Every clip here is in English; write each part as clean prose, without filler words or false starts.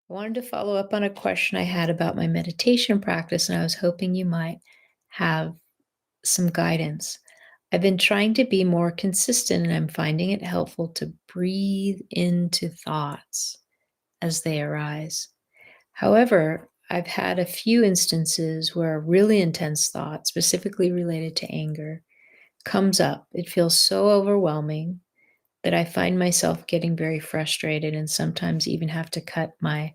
I wanted to follow up on a question I had about my meditation practice, and I was hoping you might have some guidance. I've been trying to be more consistent, and I'm finding it helpful to breathe into thoughts as they arise. However, I've had a few instances where a really intense thought, specifically related to anger, comes up. It feels so overwhelming that I find myself getting very frustrated and sometimes even have to cut my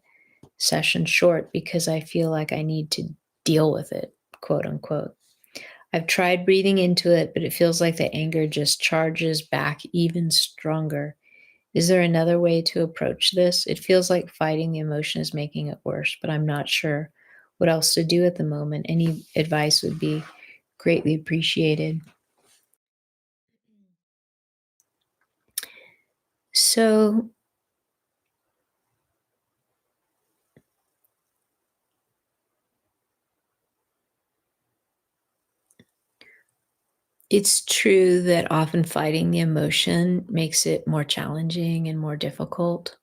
session short because I feel like I need to deal with it, quote unquote. I've tried breathing into it, but it feels like the anger just charges back even stronger. Is there another way to approach this? It feels like fighting the emotion is making it worse, but I'm not sure what else to do at the moment. Any advice would be greatly appreciated. So, it's true that often fighting the emotion makes it more challenging and more difficult.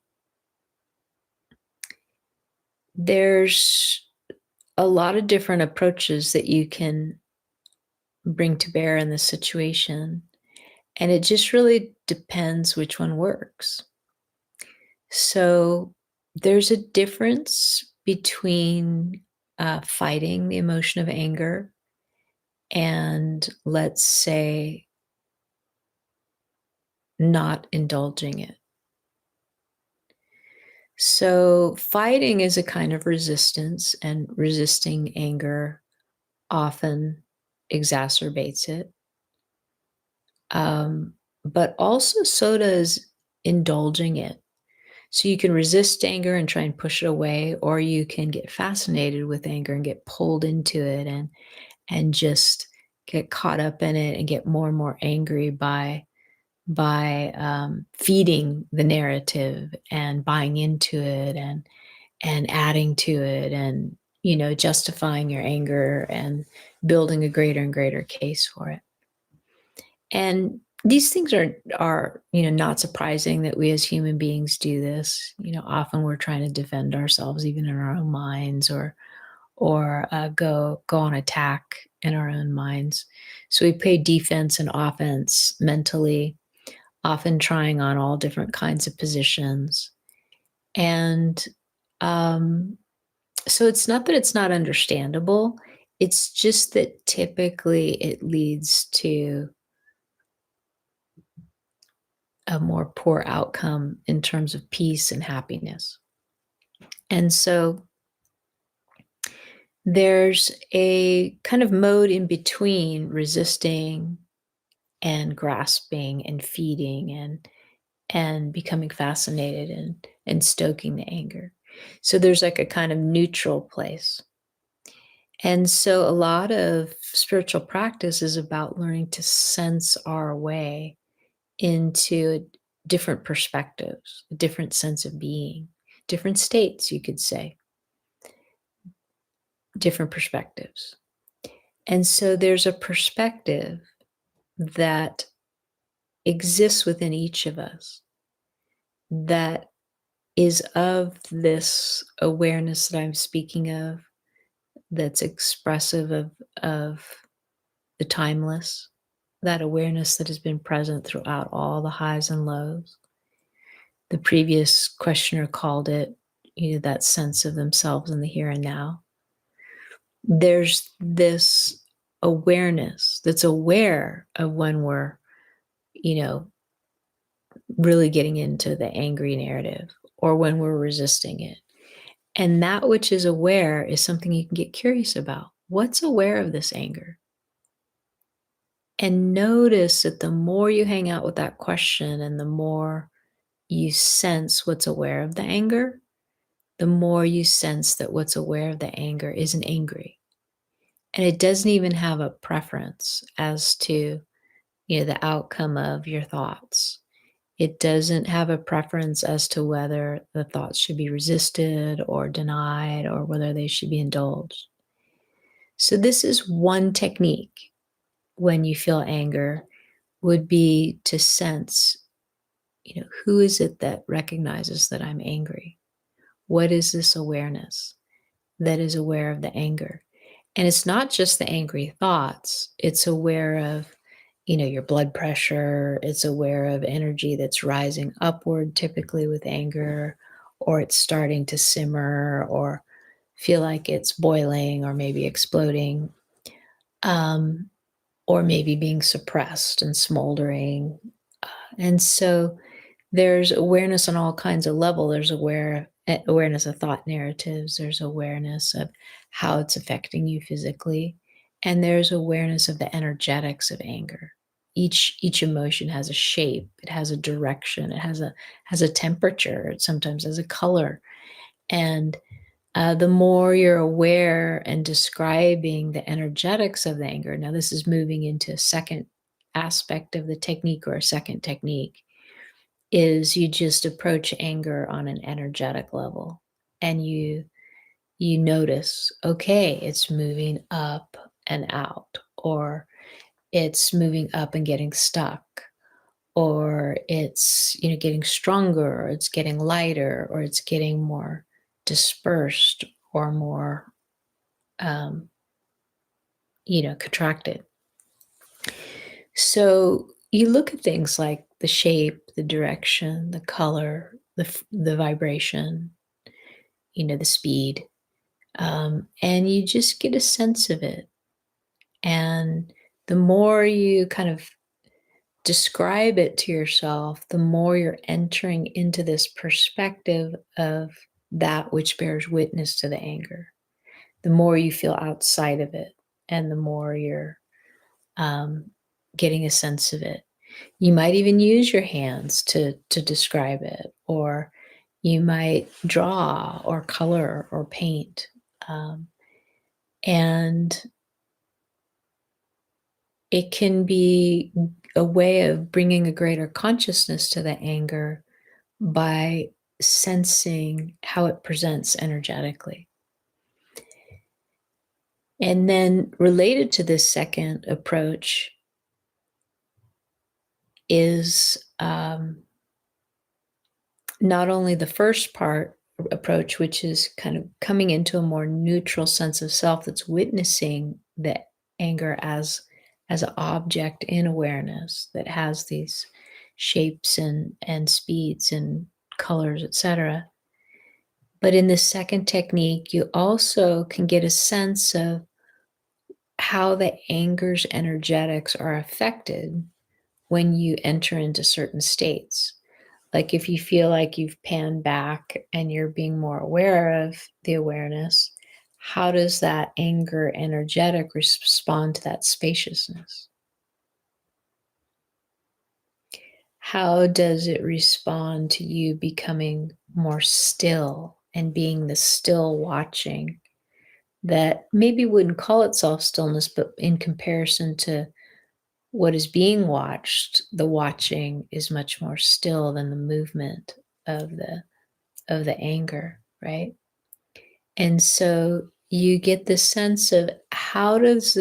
There's a lot of different approaches that you can bring to bear in this situation, and it just really depends which one works. So, there's a difference between fighting the emotion of anger and, let's say, not indulging it. So, fighting is a kind of resistance, and resisting anger often exacerbates it. Um, but also so does indulging it. So you can resist anger and try and push it away, or you can get fascinated with anger and get pulled into it and just get caught up in it and get more and more angry by feeding the narrative and buying into it and adding to it and justifying your anger and building a greater and greater case for it. And these things are not surprising that we as human beings do this. Often we're trying to defend ourselves even in our own minds or go on attack in our own minds. So we play defense and offense mentally, often trying on all different kinds of positions. And um, so it's not that it's not understandable, it's just that typically it leads to a more poor outcome in terms of peace and happiness. And so there's a kind of mode in between resisting and grasping and feeding and becoming fascinated and stoking the anger. So there's like a kind of neutral place. And so a lot of spiritual practice is about learning to sense our way into different perspectives, a different sense of being, different states, you could say, different perspectives. And so there's a perspective that exists within each of us that is of this awareness that I'm speaking of, that's expressive of the timeless, that awareness that has been present throughout all the highs and lows. The previous questioner called it, that sense of themselves in the here and now. There's this awareness that's aware of when we're, you know, really getting into the angry narrative or when we're resisting it. And that which is aware is something you can get curious about. What's aware of this anger? And notice that the more you hang out with that question and the more you sense what's aware of the anger, the more you sense that what's aware of the anger isn't angry. And it doesn't even have a preference as to, the outcome of your thoughts. It doesn't have a preference as to whether the thoughts should be resisted or denied or whether they should be indulged. So this is one technique when you feel anger would be to sense, who is it that recognizes that I'm angry? What is this awareness that is aware of the anger? And it's not just the angry thoughts, it's aware of, your blood pressure, it's aware of energy that's rising upward, typically with anger, or it's starting to simmer or feel like it's boiling or maybe exploding, um, or maybe being suppressed and smoldering. And so there's awareness on all kinds of level. There's awareness of thought narratives. There's awareness of how it's affecting you physically, and there's awareness of the energetics of anger. Each emotion has a shape. It has a direction. It has a temperature. It sometimes has a color. And the more you're aware and describing the energetics of the anger. Now, this is moving into a second aspect of the technique, or a second technique, is you just approach anger on an energetic level, and you notice, okay, it's moving up and out, or it's moving up and getting stuck, or it's getting stronger, or it's getting lighter, or it's getting more dispersed, or more um, contracted. So you look at things like the shape, the direction, the color, the vibration, the speed, and you just get a sense of it. And the more you kind of describe it to yourself, the more you're entering into this perspective of that which bears witness to the anger. The more you feel outside of it, and the more you're um, getting a sense of it. You might even use your hands to describe it, or you might draw or color or paint. And it can be a way of bringing a greater consciousness to the anger by sensing how it presents energetically. And then related to this second approach is not only the first part approach, which is kind of coming into a more neutral sense of self that's witnessing the anger as an object in awareness that has these shapes and speeds and colors, etc. But in this second technique, you also can get a sense of how the anger's energetics are affected when you enter into certain states. Like if you feel like you've panned back and you're being more aware of the awareness, how does that anger energetic respond to that spaciousness? How does it respond to you becoming more still and being the still watching that maybe wouldn't call itself stillness, but in comparison to what is being watched, the watching is much more still than the movement of the anger, right? And so you get the sense of how does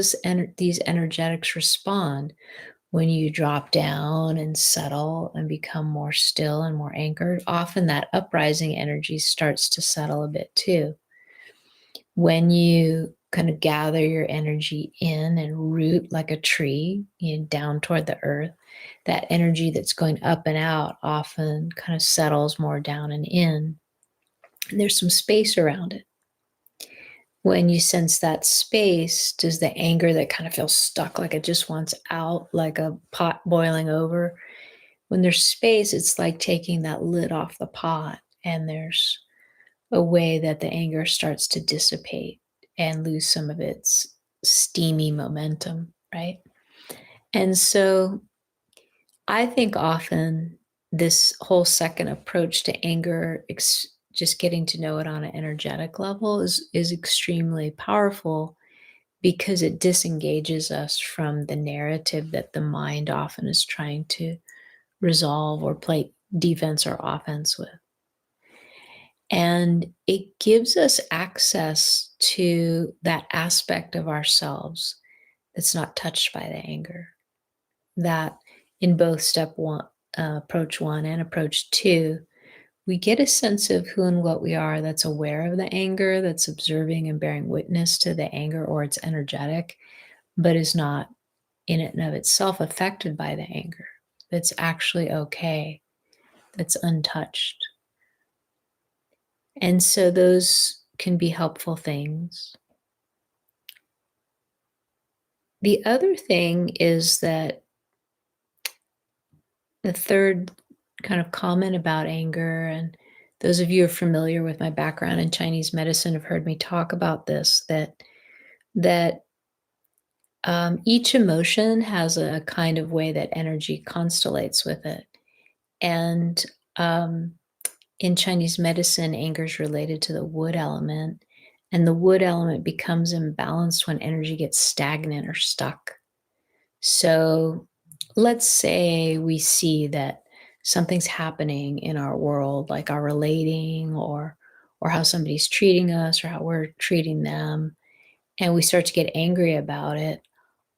these energetics respond when you drop down and settle and become more still and more anchored. Often that uprising energy starts to settle a bit too. When you kind of gather your energy in and root like a tree, down toward the earth, that energy that's going up and out often kind of settles more down and in. And there's some space around it. When you sense that space, does the anger that kind of feels stuck, like it just wants out, like a pot boiling over? When there's space, it's like taking that lid off the pot, and there's a way that the anger starts to dissipate and lose some of its steamy momentum, right? And so I think often this whole second approach to anger, just getting to know it on an energetic level, is extremely powerful because it disengages us from the narrative that the mind often is trying to resolve or play defense or offense with. And it gives us access to that aspect of ourselves that's not touched by the anger. That in both step one, approach one and approach two, we get a sense of who and what we are that's aware of the anger, that's observing and bearing witness to the anger, or it's energetic, but is not in and of itself affected by the anger. That's actually okay, that's untouched. And so those can be helpful things. The other thing is that the third kind of comment about anger, and those of you who are familiar with my background in Chinese medicine have heard me talk about this, that each emotion has a kind of way that energy constellates with it. And in Chinese medicine, anger is related to the wood element, and the wood element becomes imbalanced when energy gets stagnant or stuck. So let's say we see that something's happening in our world, like our relating or how somebody's treating us or how we're treating them, and we start to get angry about it.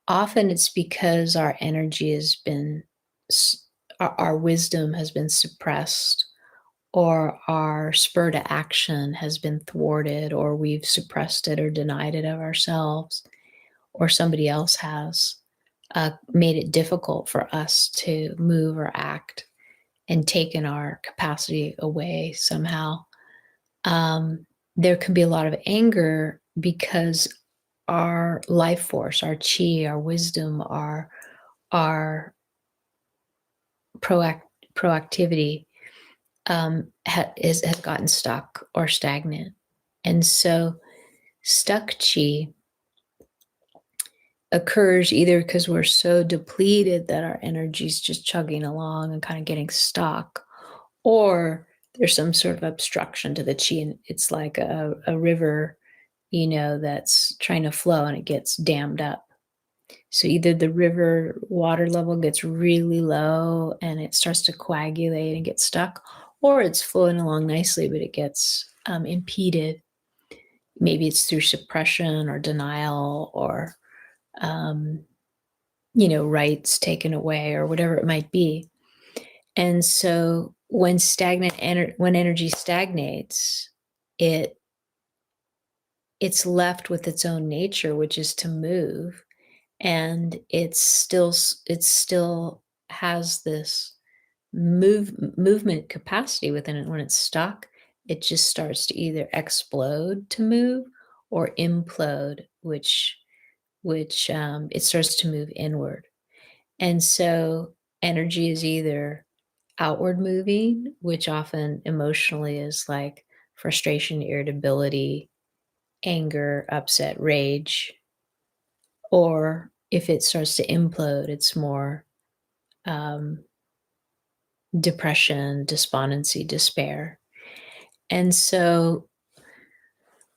Often it's because our energy has been, our wisdom has been suppressed, or our spur to action has been thwarted, or we've suppressed it or denied it of ourselves, or somebody else has made it difficult for us to move or act and taken our capacity away somehow. There can be a lot of anger because our life force, our chi, our wisdom, our proactivity has gotten stuck or stagnant. And so stuck chi occurs either because we're so depleted that our energy's just chugging along and kind of getting stuck, or there's some sort of obstruction to the chi, and it's like a river, that's trying to flow and it gets dammed up. So either the river water level gets really low and it starts to coagulate and get stuck, or it's flowing along nicely, but it gets impeded. Maybe it's through suppression or denial, or rights taken away, or whatever it might be. And so when when energy stagnates, it's left with its own nature, which is to move, and it still has this movement capacity within it. When it's stuck, it just starts to either explode to move or implode, which it starts to move inward. And so energy is either outward moving, which often emotionally is like frustration, irritability, anger, upset, rage, or if it starts to implode, it's more depression, despondency, despair. And so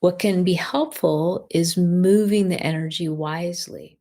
what can be helpful is moving the energy wisely.